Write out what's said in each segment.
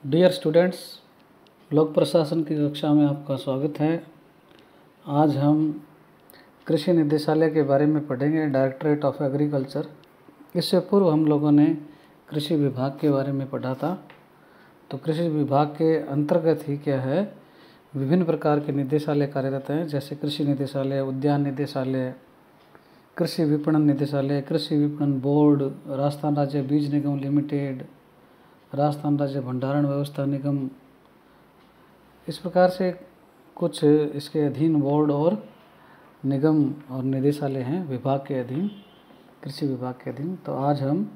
Dear students, लोक प्रशासन की कक्षा में आपका स्वागत है। आज हम कृषि निदेशालय के बारे में पढ़ेंगे, डायरेक्टरेट ऑफ एग्रीकल्चर। इससे पूर्व हम लोगों ने कृषि विभाग के बारे में पढ़ा था। तो कृषि विभाग के अंतर्गत ही क्या है, विभिन्न प्रकार के निदेशालय कार्यरत हैं, जैसे कृषि निदेशालय, उद्यान निदेशालय, कृषि विपणन निदेशालय, कृषि विपणन बोर्ड, राजस्थान राज्य बीज निगम लिमिटेड, राजस्थान राज्य भंडारण व्यवस्था निगम। इस प्रकार से कुछ इसके अधीन बोर्ड और निगम और निदेशालय हैं विभाग के अधीन, कृषि विभाग के अधीन। तो आज हम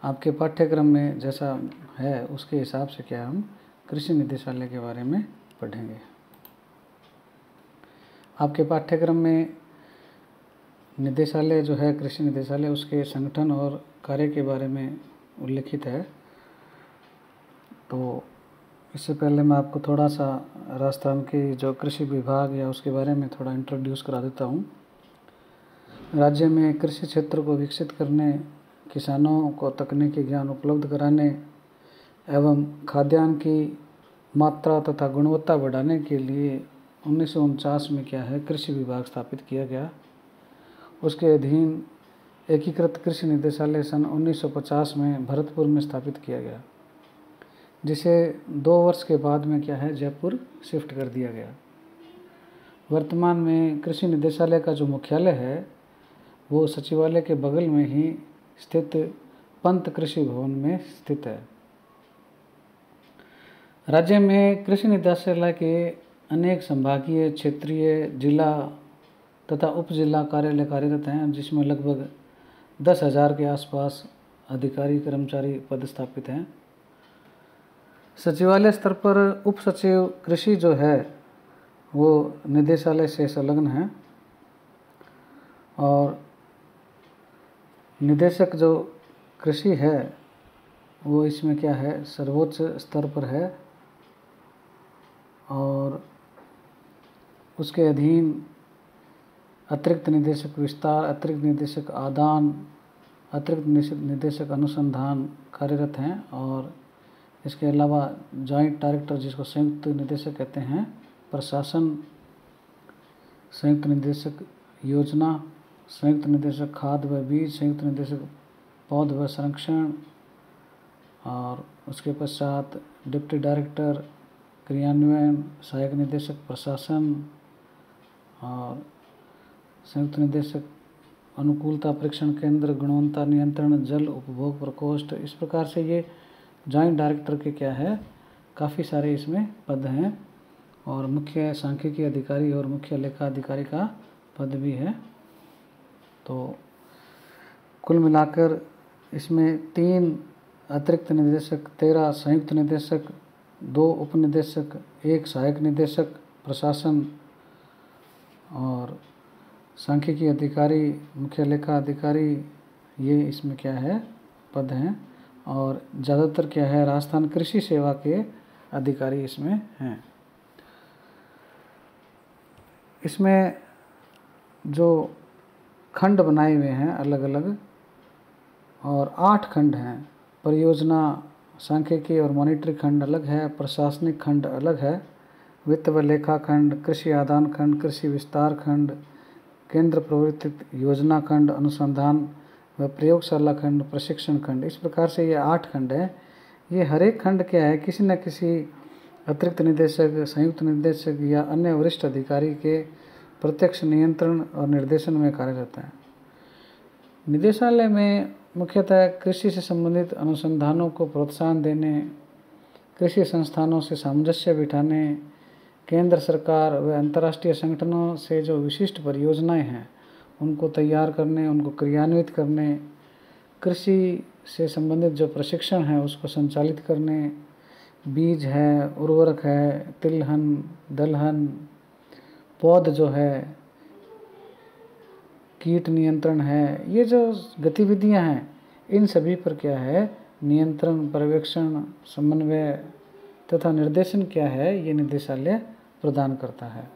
आपके पाठ्यक्रम में जैसा है उसके हिसाब से क्या हम कृषि निदेशालय के बारे में पढ़ेंगे। आपके पाठ्यक्रम में निदेशालय जो है, कृषि निदेशालय, उसके संगठन और कार्य के बारे में उल्लिखित है। तो इससे पहले मैं आपको थोड़ा सा राजस्थान के जो कृषि विभाग या उसके बारे में थोड़ा इंट्रोड्यूस करा देता हूँ। राज्य में कृषि क्षेत्र को विकसित करने, किसानों को तकनीकी ज्ञान उपलब्ध कराने एवं खाद्यान्न की मात्रा तथा गुणवत्ता बढ़ाने के लिए 1949 में क्या है, कृषि विभाग स्थापित किया गया। उसके अधीन एकीकृत कृषि निदेशालय सन 1950 में भरतपुर में स्थापित किया गया, जिसे 2 वर्ष के बाद में क्या है, जयपुर शिफ्ट कर दिया गया। वर्तमान में कृषि निदेशालय का जो मुख्यालय है वो सचिवालय के बगल में ही स्थित पंत कृषि भवन में स्थित है। राज्य में कृषि निदेशालय के अनेक संभागीय, क्षेत्रीय, जिला तथा उप जिला कार्यालय कार्यरत हैं, जिसमें लगभग 10,000 के आसपास अधिकारी कर्मचारी पदस्थापित हैं। सचिवालय स्तर पर उप सचिव कृषि जो है वो निदेशालय से संलग्न है, और निदेशक जो कृषि है वो इसमें क्या है, सर्वोच्च स्तर पर है। और उसके अधीन अतिरिक्त निदेशक विस्तार, अतिरिक्त निदेशक आदान, अतिरिक्त निदेशक अनुसंधान कार्यरत हैं। और इसके अलावा जॉइंट डायरेक्टर, जिसको संयुक्त निदेशक कहते हैं, प्रशासन, संयुक्त निदेशक योजना, संयुक्त निदेशक खाद व बीज, संयुक्त निदेशक पौध व संरक्षण, और उसके पश्चात डिप्टी डायरेक्टर क्रियान्वयन, सहायक निदेशक प्रशासन, और संयुक्त निदेशक अनुकूलता परीक्षण केंद्र, गुणवत्ता नियंत्रण, जल उपभोग प्रकोष्ठ। इस प्रकार से ये जॉइंट डायरेक्टर के क्या है, काफ़ी सारे इसमें पद हैं, और मुख्य सांख्यिकी अधिकारी और मुख्य लेखा अधिकारी का पद भी है। तो कुल मिलाकर इसमें 3 अतिरिक्त निदेशक, 13 संयुक्त निदेशक, 2 उप निदेशक, 1 सहायक निदेशक प्रशासन और सांख्यिकी अधिकारी, मुख्य लेखा अधिकारी, ये इसमें क्या है, पद हैं। और ज़्यादातर क्या है, राजस्थान कृषि सेवा के अधिकारी इसमें हैं। इसमें जो खंड बनाए हुए हैं अलग अलग, और 8 खंड हैं। परियोजना, सांख्यिकी और मॉनिटरी खंड अलग है, प्रशासनिक खंड अलग है, वित्त व लेखा खंड, कृषि आदान खंड, कृषि विस्तार खंड, केंद्र प्रवर्तित योजना खंड, अनुसंधान व प्रयोगशाला खंड, प्रशिक्षण खंड। इस प्रकार से ये 8 खंड है। ये हर एक खंड क्या है, किसी न किसी अतिरिक्त निदेशक, संयुक्त निदेशक या अन्य वरिष्ठ अधिकारी के प्रत्यक्ष नियंत्रण और निर्देशन में कार्यरत है। निदेशालय में मुख्यतः कृषि से संबंधित अनुसंधानों को प्रोत्साहन देने, कृषि संस्थानों से सामंजस्य बिठाने, केंद्र सरकार व अंतर्राष्ट्रीय संगठनों से जो विशिष्ट परियोजनाएं हैं उनको तैयार करने, उनको क्रियान्वित करने, कृषि से संबंधित जो प्रशिक्षण है उसको संचालित करने, बीज है, उर्वरक है, तिलहन, दलहन, पौध जो है, कीट नियंत्रण है, ये जो गतिविधियां हैं इन सभी पर क्या है, नियंत्रण, पर्यवेक्षण, समन्वय तथा निर्देशन क्या है, ये निदेशालय प्रदान करता है।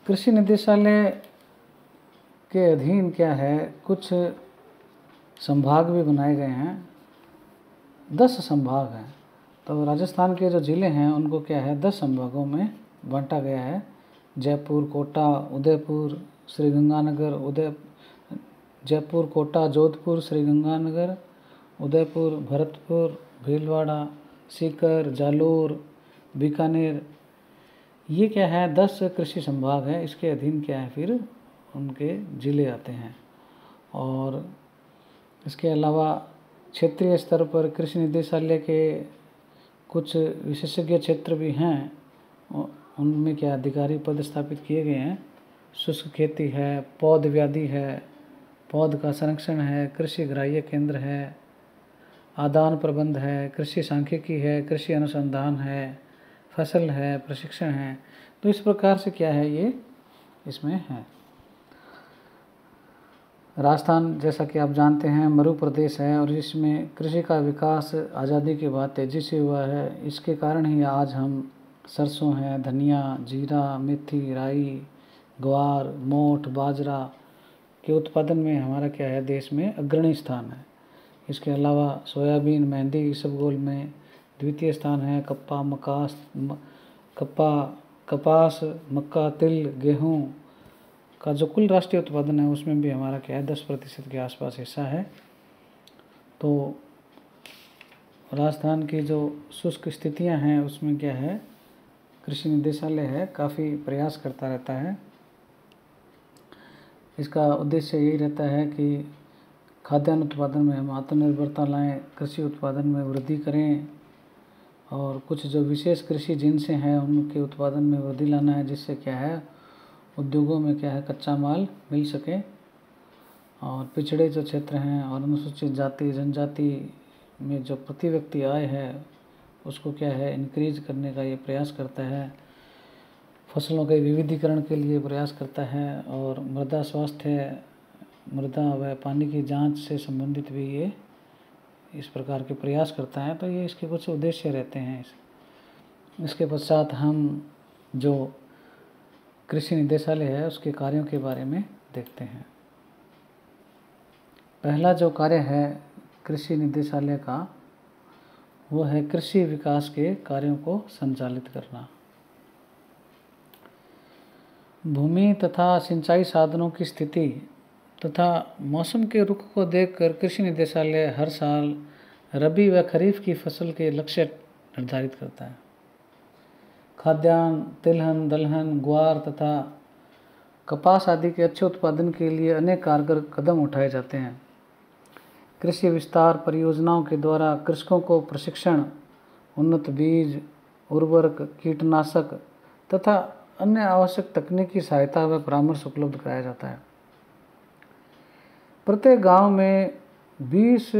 कृषि निदेशालय के अधीन क्या है, कुछ संभाग भी बनाए गए हैं। 10 संभाग हैं। तो राजस्थान के जो ज़िले हैं उनको क्या है 10 संभागों में बांटा गया है। जयपुर, कोटा, उदयपुर, श्रीगंगानगर, जयपुर, कोटा, जोधपुर, श्रीगंगानगर, उदयपुर, भरतपुर, भीलवाड़ा, सीकर, जालोर, बीकानेर, ये क्या है 10 कृषि संभाग है। इसके अधीन क्या है फिर उनके ज़िले आते हैं। और इसके अलावा क्षेत्रीय स्तर पर कृषि निदेशालय के कुछ विशेषज्ञ क्षेत्र भी हैं, उनमें क्या अधिकारी पद स्थापित किए गए हैं। शुष्क खेती है, पौध व्याधि है, पौध का संरक्षण है, कृषि ग्राह्य केंद्र है, आदान प्रबंध है, कृषि सांख्यिकी है, कृषि अनुसंधान है, फसल है, प्रशिक्षण है। तो इस प्रकार से क्या है ये इसमें है। राजस्थान जैसा कि आप जानते हैं मरु प्रदेश है और इसमें कृषि का विकास आज़ादी के बाद तेज़ी से हुआ है। इसके कारण ही आज हम सरसों है, धनिया, जीरा, मेथी, राई, ग्वार, मोठ, बाजरा के उत्पादन में हमारा क्या है देश में अग्रणी स्थान है। इसके अलावा सोयाबीन, मेहंदी, इसबगोल में द्वितीय स्थान है। कपास, मक्का, तिल, गेहूँ का जो कुल राष्ट्रीय उत्पादन है उसमें भी हमारा क्या है 10% के आसपास हिस्सा है। तो राजस्थान की जो शुष्क स्थितियां हैं उसमें क्या है कृषि निदेशालय है काफ़ी प्रयास करता रहता है। इसका उद्देश्य यही रहता है कि खाद्यान्न उत्पादन में हम आत्मनिर्भरता लाएं, कृषि उत्पादन में वृद्धि करें और कुछ जो विशेष कृषि जिनसे हैं उनके उत्पादन में वृद्धि लाना है, जिससे क्या है उद्योगों में क्या है कच्चा माल मिल सके। और पिछड़े जो क्षेत्र हैं और अनुसूचित जाति जनजाति में जो प्रति व्यक्ति आय है उसको क्या है इंक्रीज करने का ये प्रयास करता है। फसलों के विविधीकरण के लिए प्रयास करता है और मृदा स्वास्थ्य, मृदा व पानी की जांच से संबंधित भी ये इस प्रकार के प्रयास करता है। तो ये इसके कुछ उद्देश्य रहते हैं। इसके पश्चात हम जो कृषि निदेशालय है उसके कार्यों के बारे में देखते हैं। पहला जो कार्य है कृषि निदेशालय का वो है कृषि विकास के कार्यों को संचालित करना। भूमि तथा सिंचाई साधनों की स्थिति तथा मौसम के रुख को देखकर कृषि निदेशालय हर साल रबी व खरीफ की फसल के लक्ष्य निर्धारित करता है। खाद्यान्न, तिलहन, दलहन, ग्वार तथा कपास आदि के अच्छे उत्पादन के लिए अनेक कारगर कदम उठाए जाते हैं। कृषि विस्तार परियोजनाओं के द्वारा कृषकों को प्रशिक्षण, उन्नत बीज, उर्वरक, कीटनाशक तथा अन्य आवश्यक तकनीकी सहायता व परामर्श उपलब्ध कराया जाता है। प्रत्येक गांव में 20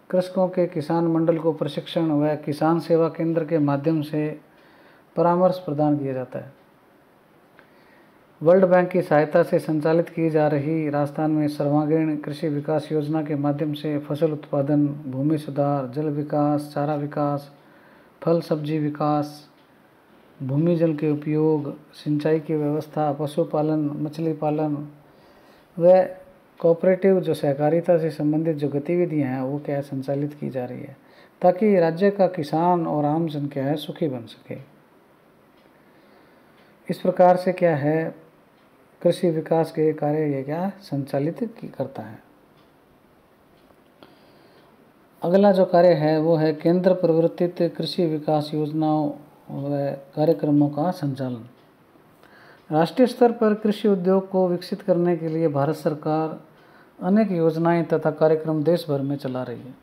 कृषकों के किसान मंडल को प्रशिक्षण व किसान सेवा केंद्र के माध्यम से परामर्श प्रदान किया जाता है। वर्ल्ड बैंक की सहायता से संचालित की जा रही राजस्थान में सर्वांगीण कृषि विकास योजना के माध्यम से फसल उत्पादन, भूमि सुधार, जल विकास, चारा विकास, फल सब्जी विकास, भूमि जल के उपयोग, सिंचाई की व्यवस्था, पशुपालन, मछली पालन व कोऑपरेटिव जो सहकारिता से संबंधित जो गतिविधियां हैं वो क्या है संचालित की जा रही है, ताकि राज्य का किसान और आम जन क्या है सुखी बन सके। इस प्रकार से क्या है कृषि विकास के कार्य ये क्या संचालित करता है। अगला जो कार्य है वो है केंद्र प्रवर्तित कृषि विकास योजनाओं व कार्यक्रमों का संचालन। राष्ट्रीय स्तर पर कृषि उद्योग को विकसित करने के लिए भारत सरकार अनेक योजनाएं तथा कार्यक्रम देश भर में चला रही है।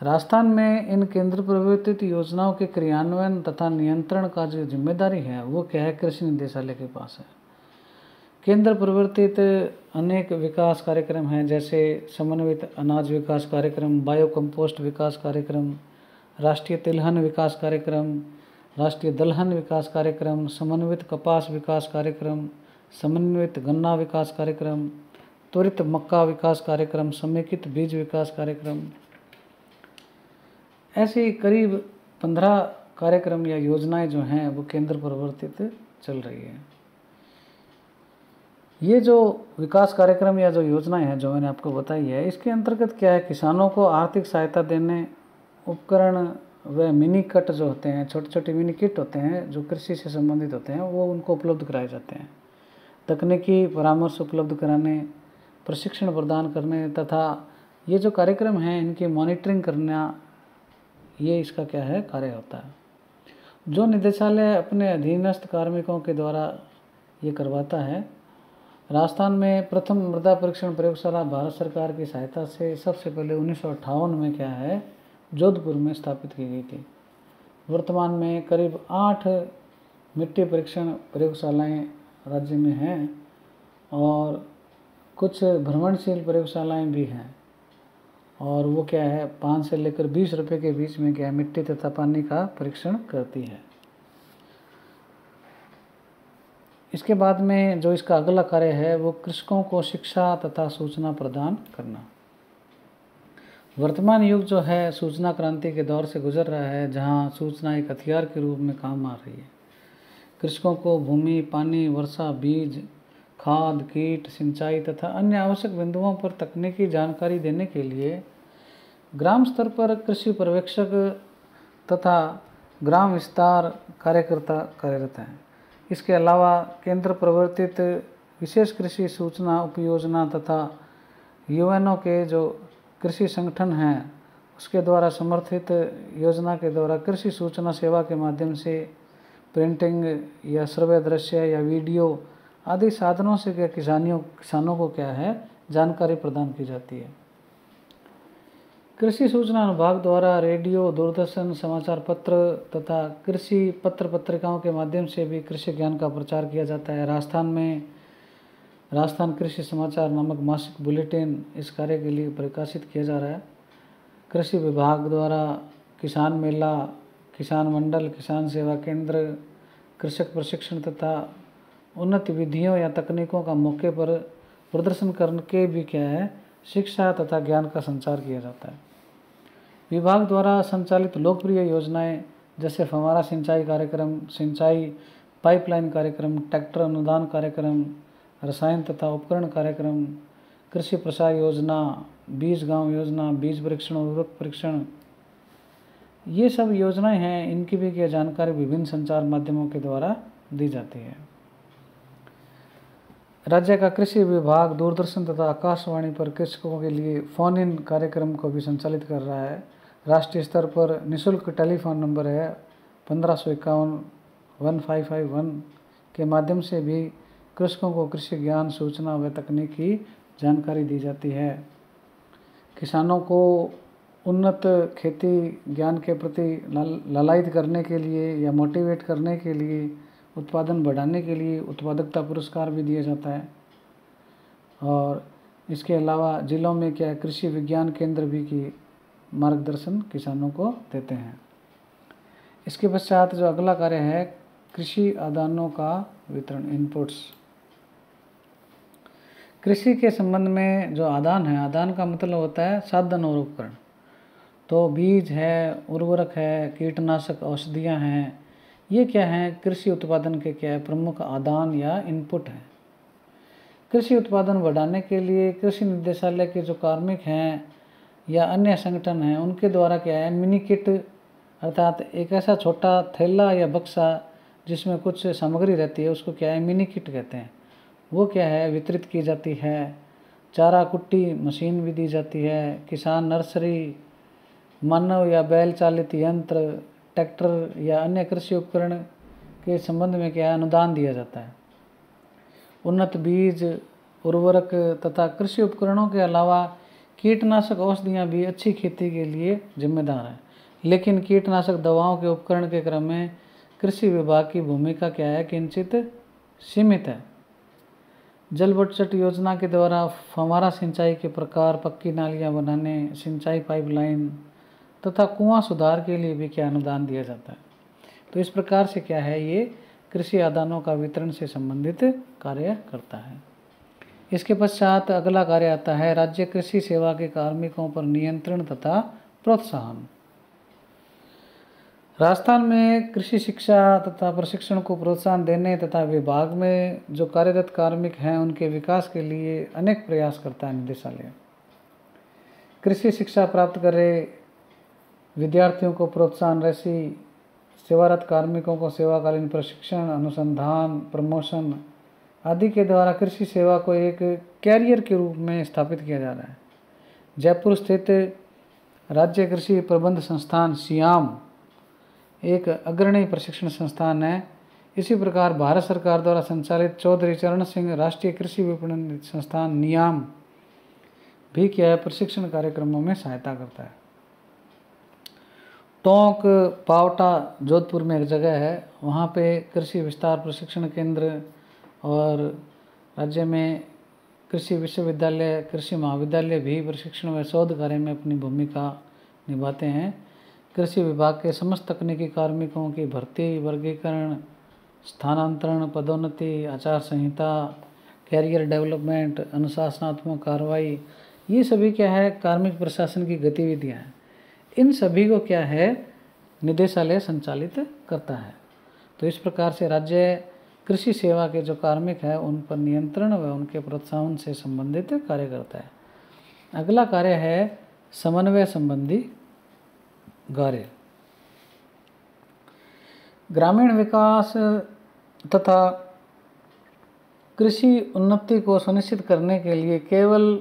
राजस्थान में इन केंद्र प्रवर्तित योजनाओं के क्रियान्वयन तथा नियंत्रण का जो जिम्मेदारी है वो क्या है कृषि निदेशालय के पास है। केंद्र प्रवर्तित अनेक विकास कार्यक्रम हैं, जैसे समन्वित अनाज विकास कार्यक्रम, बायो कंपोस्ट विकास कार्यक्रम, राष्ट्रीय तिलहन विकास कार्यक्रम, राष्ट्रीय दलहन विकास कार्यक्रम, समन्वित कपास विकास कार्यक्रम, समन्वित गन्ना विकास कार्यक्रम, त्वरित मक्का विकास कार्यक्रम, समेकित बीज विकास कार्यक्रम। ऐसी करीब 15 कार्यक्रम या योजनाएं जो हैं वो केंद्र प्रवर्तित चल रही है। ये जो विकास कार्यक्रम या जो योजनाएं हैं जो मैंने आपको बताई है इसके अंतर्गत क्या है किसानों को आर्थिक सहायता देने उपकरण व मिनी कट जो होते हैं, छोटे छोटे मिनी किट होते हैं जो कृषि से संबंधित होते हैं, वो उनको उपलब्ध कराए जाते हैं। तकनीकी परामर्श उपलब्ध कराने, प्रशिक्षण प्रदान करने तथा ये जो कार्यक्रम हैं इनकी मॉनिटरिंग करना, ये इसका क्या है कार्य होता है। जो निदेशालय अपने अधीनस्थ कार्मिकों के द्वारा ये करवाता है। राजस्थान में प्रथम मृदा परीक्षण प्रयोगशाला भारत सरकार की सहायता से सबसे पहले 1958 में क्या है जोधपुर में स्थापित की गई थी। वर्तमान में करीब 8 मिट्टी परीक्षण प्रयोगशालाएं राज्य में हैं और कुछ भ्रमणशील प्रयोगशालाएं भी हैं, और वो क्या है 5 से लेकर 20 रुपये के बीच में क्या है मिट्टी तथा पानी का परीक्षण करती है। इसके बाद में जो इसका अगला कार्य है वो कृषकों को शिक्षा तथा सूचना प्रदान करना। वर्तमान युग जो है सूचना क्रांति के दौर से गुजर रहा है, जहां सूचना एक हथियार के रूप में काम आ रही है। कृषकों को भूमि, पानी, वर्षा, बीज, खाद, कीट, सिंचाई तथा अन्य आवश्यक बिंदुओं पर तकनीकी जानकारी देने के लिए ग्राम स्तर पर कृषि पर्यवेक्षक तथा ग्राम विस्तार कार्यकर्ता कार्यरत हैं। इसके अलावा केंद्र प्रवर्तित विशेष कृषि सूचना उपयोजना तथा यूएनओ के जो कृषि संगठन हैं उसके द्वारा समर्थित योजना के द्वारा कृषि सूचना सेवा के माध्यम से प्रिंटिंग या सर्वे दृश्य या वीडियो आदि साधनों से क्या किसानों को क्या है जानकारी प्रदान की जाती है। कृषि सूचना अनुभाग द्वारा रेडियो, दूरदर्शन, समाचार पत्र तथा कृषि पत्र पत्रिकाओं के माध्यम से भी कृषि ज्ञान का प्रचार किया जाता है। राजस्थान में राजस्थान कृषि समाचार नामक मासिक बुलेटिन इस कार्य के लिए प्रकाशित किया जा रहा है। कृषि विभाग द्वारा किसान मेला, किसान मंडल, किसान सेवा केंद्र, कृषक प्रशिक्षण तथा उन्नत विधियों या तकनीकों का मौके पर प्रदर्शन करके भी क्या है शिक्षा तथा ज्ञान का संचार किया जाता है। विभाग द्वारा संचालित लोकप्रिय योजनाएं जैसे फव्वारा सिंचाई कार्यक्रम, सिंचाई पाइपलाइन कार्यक्रम, ट्रैक्टर अनुदान कार्यक्रम, रसायन तथा उपकरण कार्यक्रम, कृषि प्रसार योजना, बीज गांव योजना, बीज परीक्षण, उर्वरक परीक्षण, ये सब योजनाएं हैं। इनकी भी क्या जानकारी विभिन्न संचार माध्यमों के द्वारा दी जाती है। राज्य का कृषि विभाग दूरदर्शन तथा आकाशवाणी पर कृषकों के लिए फोन इन कार्यक्रम को भी संचालित कर रहा है। राष्ट्रीय स्तर पर निःशुल्क टेलीफोन नंबर है 1551-1551 के माध्यम से भी कृषकों को कृषि ज्ञान, सूचना व तकनीकी जानकारी दी जाती है। किसानों को उन्नत खेती ज्ञान के प्रति लालायित करने के लिए या मोटिवेट करने के लिए, उत्पादन बढ़ाने के लिए उत्पादकता पुरस्कार भी दिया जाता है। और इसके अलावा जिलों में क्या कृषि विज्ञान केंद्र भी की मार्गदर्शन किसानों को देते हैं। इसके पश्चात जो अगला कार्य है कृषि आदानों का वितरण, इनपुट्स। कृषि के संबंध में जो आदान है, आदान का मतलब होता है साधन और उपकरण। तो बीज है, उर्वरक है, कीटनाशक, औषधियाँ हैं, ये क्या हैं कृषि उत्पादन के क्या है प्रमुख आदान या इनपुट हैं। कृषि उत्पादन बढ़ाने के लिए कृषि निदेशालय के जो कार्मिक हैं या अन्य संगठन हैं उनके द्वारा क्या है मिनी किट अर्थात एक ऐसा छोटा थैला या बक्सा जिसमें कुछ सामग्री रहती है उसको क्या है मिनी किट कहते हैं, वो क्या है वितरित की जाती है। चारा कुट्टी मशीन भी दी जाती है। किसान नर्सरी, मानव या बैल चालित यंत्र, ट्रैक्टर या अन्य कृषि उपकरण के संबंध में क्या है अनुदान दिया जाता है। उन्नत बीज, उर्वरक तथा कृषि उपकरणों के अलावा कीटनाशक औषधियाँ भी अच्छी खेती के लिए जिम्मेदार हैं। लेकिन कीटनाशक दवाओं के उपकरण के क्रम में कृषि विभाग की भूमिका क्या है किंचित सीमित है। जल बचत योजना के द्वारा फव्वारा सिंचाई के प्रकार, पक्की नालियाँ बनाने, सिंचाई पाइपलाइन तथा कुआं सुधार के लिए भी क्या अनुदान दिया जाता है। तो इस प्रकार से क्या है ये कृषि आदानों का वितरण से संबंधित कार्य करता है। इसके पश्चात अगला कार्य आता है राज्य कृषि सेवा के कार्मिकों पर नियंत्रण तथा प्रोत्साहन। राजस्थान में कृषि शिक्षा तथा प्रशिक्षण को प्रोत्साहन देने तथा विभाग में जो कार्यरत कार्मिक हैं उनके विकास के लिए अनेक प्रयास करता है निदेशालय। कृषि शिक्षा प्राप्त करे विद्यार्थियों को प्रोत्साहन राशि, सेवारत कार्मिकों को सेवाकालीन प्रशिक्षण, अनुसंधान, प्रमोशन आदि के द्वारा कृषि सेवा को एक कैरियर के रूप में स्थापित किया जा रहा है। जयपुर स्थित राज्य कृषि प्रबंध संस्थान सियाम एक अग्रणी प्रशिक्षण संस्थान है। इसी प्रकार भारत सरकार द्वारा संचालित चौधरी चरण सिंह राष्ट्रीय कृषि विपणन संस्थान नियाम भी क्या है, प्रशिक्षण कार्यक्रमों में सहायता करता है। टोंक पावटा जोधपुर में एक जगह है, वहाँ पे कृषि विस्तार प्रशिक्षण केंद्र और राज्य में कृषि विश्वविद्यालय, कृषि महाविद्यालय भी प्रशिक्षण व शोध कार्य में अपनी भूमिका निभाते हैं। कृषि विभाग के समस्त तकनीकी कार्मिकों की भर्ती, वर्गीकरण, स्थानांतरण, पदोन्नति, आचार संहिता, कैरियर डेवलपमेंट, अनुशासनात्मक कार्रवाई, ये सभी क्या है, कार्मिक प्रशासन की गतिविधियाँ हैं। इन सभी को क्या है, निदेशालय संचालित करता है। तो इस प्रकार से राज्य कृषि सेवा के जो कार्मिक हैं उन पर नियंत्रण व उनके प्रोत्साहन से संबंधित कार्य करता है। अगला कार्य है समन्वय संबंधी कार्य। ग्रामीण विकास तथा कृषि उन्नति को सुनिश्चित करने के लिए केवल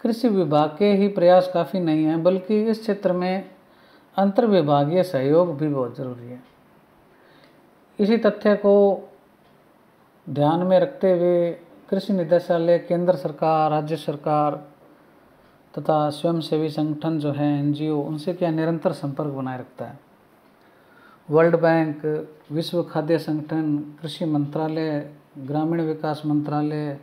कृषि विभाग के ही प्रयास काफ़ी नहीं हैं, बल्कि इस क्षेत्र में अंतर्विभागीय सहयोग भी बहुत जरूरी है। इसी तथ्य को ध्यान में रखते हुए कृषि निदेशालय केंद्र सरकार, राज्य सरकार तथा स्वयंसेवी संगठन जो हैं NGO, उनसे क्या निरंतर संपर्क बनाए रखता है। वर्ल्ड बैंक, विश्व खाद्य संगठन, कृषि मंत्रालय, ग्रामीण विकास मंत्रालय,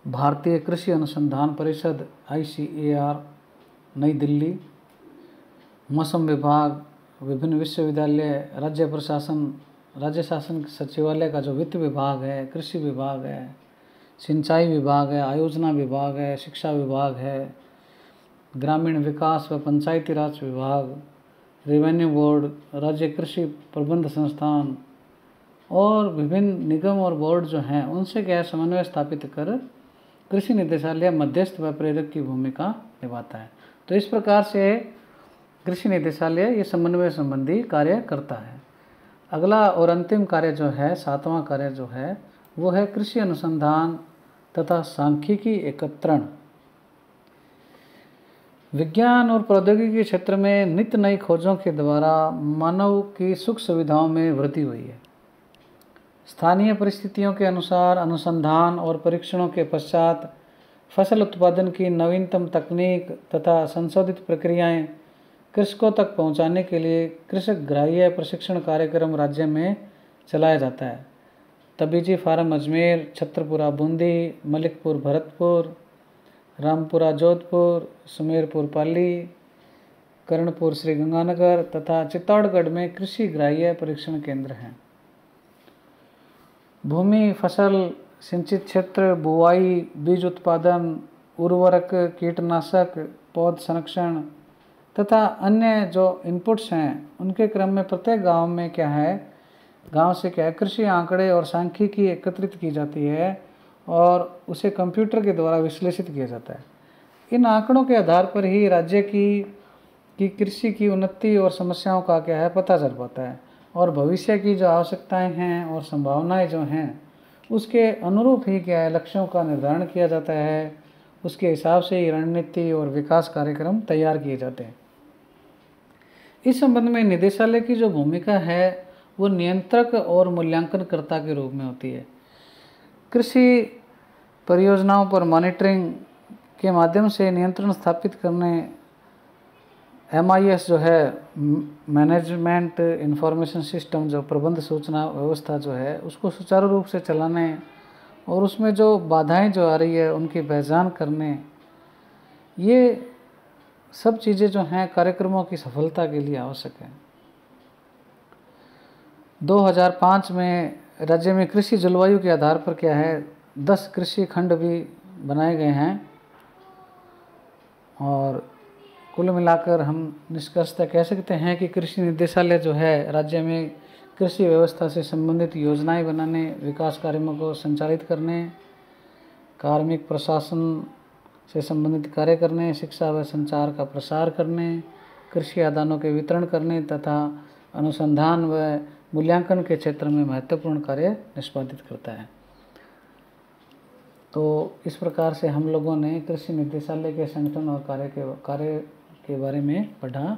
भारतीय कृषि अनुसंधान परिषद ICAR नई दिल्ली, मौसम विभाग, विभिन्न विश्वविद्यालय, राज्य शासन सचिवालय का जो वित्त विभाग है, कृषि विभाग है, सिंचाई विभाग है, आयोजना विभाग है, शिक्षा विभाग है, ग्रामीण विकास व पंचायती राज विभाग, रेवेन्यू बोर्ड, राज्य कृषि प्रबंध संस्थान और विभिन्न निगम और बोर्ड जो हैं उनसे क्या समन्वय स्थापित कर कृषि निदेशालय मध्यस्थ व प्रेरक की भूमिका निभाता है। तो इस प्रकार से कृषि निदेशालय ये समन्वय संबंधी कार्य करता है। अगला और अंतिम कार्य जो है, 7वां कार्य जो है, वो है कृषि अनुसंधान तथा सांख्यिकी एकत्रण। विज्ञान और प्रौद्योगिकी के क्षेत्र में नित्य नई खोजों के द्वारा मानव की सुख सुविधाओं में वृद्धि हुई है। स्थानीय परिस्थितियों के अनुसार अनुसंधान और परीक्षणों के पश्चात फसल उत्पादन की नवीनतम तकनीक तथा संशोधित प्रक्रियाएं कृषकों तक पहुंचाने के लिए कृषक ग्राह्य प्रशिक्षण कार्यक्रम राज्य में चलाया जाता है। तबीजी फार्म अजमेर, छत्रपुरा बूंदी, मलिकपुर भरतपुर, रामपुरा जोधपुर, सुमेरपुर पाली, कर्णपुर श्री गंगानगर तथा चित्तौड़गढ़ में कृषि ग्राह्य परीक्षण केंद्र हैं। भूमि, फसल, सिंचित क्षेत्र, बुवाई, बीज उत्पादन, उर्वरक, कीटनाशक, पौध संरक्षण तथा अन्य जो इनपुट्स हैं उनके क्रम में प्रत्येक गांव में क्या है, गांव से क्या है, कृषि आंकड़े और सांख्यिकी एकत्रित की जाती है और उसे कंप्यूटर के द्वारा विश्लेषित किया जाता है। इन आंकड़ों के आधार पर ही राज्य की कृषि की उन्नति और समस्याओं का क्या है पता चल पाता है और भविष्य की जो आवश्यकताएं हैं और संभावनाएं जो हैं उसके अनुरूप ही क्या है लक्ष्यों का निर्धारण किया जाता है। उसके हिसाब से ही रणनीति और विकास कार्यक्रम तैयार किए जाते हैं। इस संबंध में निदेशालय की जो भूमिका है वो नियंत्रक और मूल्यांकनकर्ता के रूप में होती है। कृषि परियोजनाओं पर मॉनिटरिंग के माध्यम से नियंत्रण स्थापित करने MIS जो है, मैनेजमेंट इंफॉर्मेशन सिस्टम, जो प्रबंध सूचना व्यवस्था जो है उसको सुचारू रूप से चलाने और उसमें जो बाधाएं जो आ रही है उनकी पहचान करने, ये सब चीज़ें जो हैं कार्यक्रमों की सफलता के लिए आवश्यक है। 2005 में राज्य में कृषि जलवायु के आधार पर क्या है 10 कृषि खंड भी बनाए गए हैं और कुल मिलाकर हम निष्कर्षतः कह सकते हैं कि कृषि निदेशालय जो है राज्य में कृषि व्यवस्था से संबंधित योजनाएं बनाने, विकास कार्यों को संचालित करने, कार्मिक प्रशासन से संबंधित कार्य करने, शिक्षा व संचार का प्रसार करने, कृषि आदानों के वितरण करने तथा अनुसंधान व मूल्यांकन के क्षेत्र में महत्वपूर्ण कार्य निष्पादित करता है। तो इस प्रकार से हम लोगों ने कृषि निदेशालय के संगठन और कार्य के बारे में पढ़ा।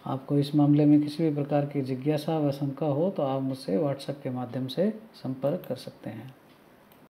आपको इस मामले में किसी भी प्रकार की जिज्ञासा व शंका हो तो आप मुझसे व्हाट्सएप के माध्यम से संपर्क कर सकते हैं।